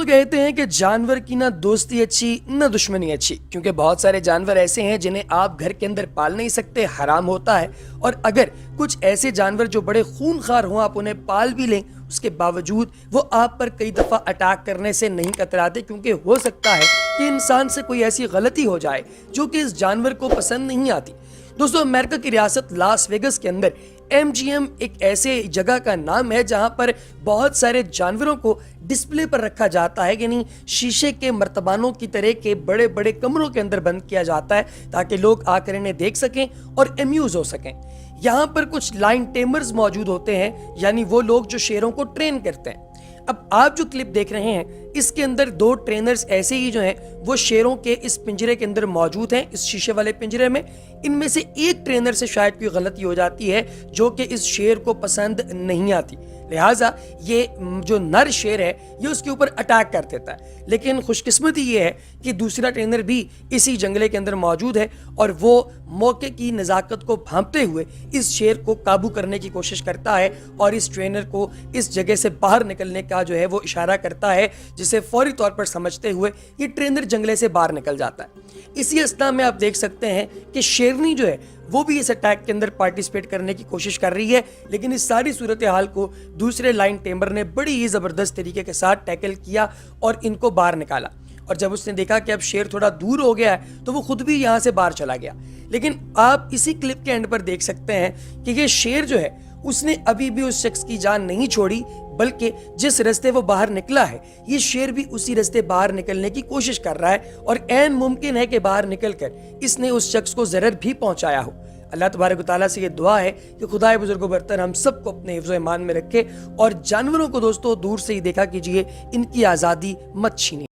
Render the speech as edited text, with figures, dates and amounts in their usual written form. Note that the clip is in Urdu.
دوستوں کہتے ہیں کہ جانور کی نہ دوستی اچھی نہ دشمنی اچھی، کیونکہ بہت سارے جانور ایسے ہیں جنہیں آپ گھر کے اندر پال نہیں سکتے، حرام ہوتا ہے۔ اور اگر کچھ ایسے جانور جو بڑے خون خوار ہوں آپ انہیں پال بھی لیں، اس کے باوجود وہ آپ پر کئی دفعہ اٹیک کرنے سے نہیں کتراتے، کیونکہ ہو سکتا ہے کہ انسان سے کوئی ایسی غلطی ہو جائے جو کہ اس جانور کو پسند نہیں آتی۔ دوستو، امریکہ کی ریاست لاس ویگس کے اندر MGM ایک ایسے جگہ کا نام ہے جہاں پر بہت سارے جانوروں کو ڈسپلے پر رکھا جاتا ہے، یعنی شیشے کے مرتبانوں کی طرح کے بڑے بڑے کمروں کے اندر بند کیا جاتا ہے تاکہ لوگ آ کر انہیں دیکھ سکیں اور امیوز ہو سکیں۔ یہاں پر کچھ لائن ٹیمرز موجود ہوتے ہیں، یعنی وہ لوگ جو شیروں کو ٹرین کرتے ہیں۔ اب آپ جو کلپ دیکھ رہے ہیں اس کے اندر دو ٹرینرز ایسے ہی جو ہیں وہ شیروں کے اس پنجرے کے اندر موجود ہیں، اس شیشے والے پنجرے میں۔ ان میں سے ایک ٹرینر سے شاید کوئی غلطی ہو جاتی ہے جو کہ اس شیر کو پسند نہیں آتی، لہٰذا یہ جو نر شیر ہے یہ اس کے اوپر اٹیک کر دیتا ہے۔ لیکن خوش قسمتی یہ ہے کہ دوسرا ٹرینر بھی اسی جنگلے کے اندر موجود ہے اور وہ موقع کی نزاکت کو بھانپتے ہوئے اس شیر کو قابو کرنے کی کوشش کرتا ہے اور اس ٹرینر کو اس جگہ سے باہر نکلنے کا جو ہے وہ اشارہ کرتا ہے، جسے فوری طور پر سمجھتے ہوئے یہ ٹرینر جنگلے سے باہر نکل جاتا ہے۔ اسی اثنا میں آپ دیکھ سکتے ہیں کہ شیرنی جو ہے وہ بھی اس اٹیک کے اندر پارٹیسپیٹ کرنے کی کوشش کر رہی ہے، لیکن اس ساری صورتحال کو دوسرے لائن ٹیمر نے بڑی ہی زبردست طریقے کے ساتھ ٹیکل کیا اور ان کو باہر نکالا۔ اور جب اس نے دیکھا کہ اب شیر تھوڑا دور ہو گیا ہے تو وہ خود بھی یہاں سے باہر چلا گیا۔ لیکن آپ اسی کلپ کے اینڈ پر دیکھ سکتے ہیں کہ یہ شیر جو ہے اس نے ابھی بھی اس شخص کی جان نہیں چھوڑی، بلکہ جس رستے وہ باہر نکلا ہے یہ شیر بھی اسی رستے باہر نکلنے کی کوشش کر رہا ہے، اور عین ممکن ہے کہ باہر نکل کر اس نے اس شخص کو ضرر بھی پہنچایا ہو۔ اللہ تبارک و تعالیٰ سے یہ دعا ہے کہ خدائے بزرگ و برتر ہم سب کو اپنے حفظ و ایمان میں رکھے، اور جانوروں کو دوستو دور سے ہی دیکھا کیجئے، ان کی آزادی مت چھینیے۔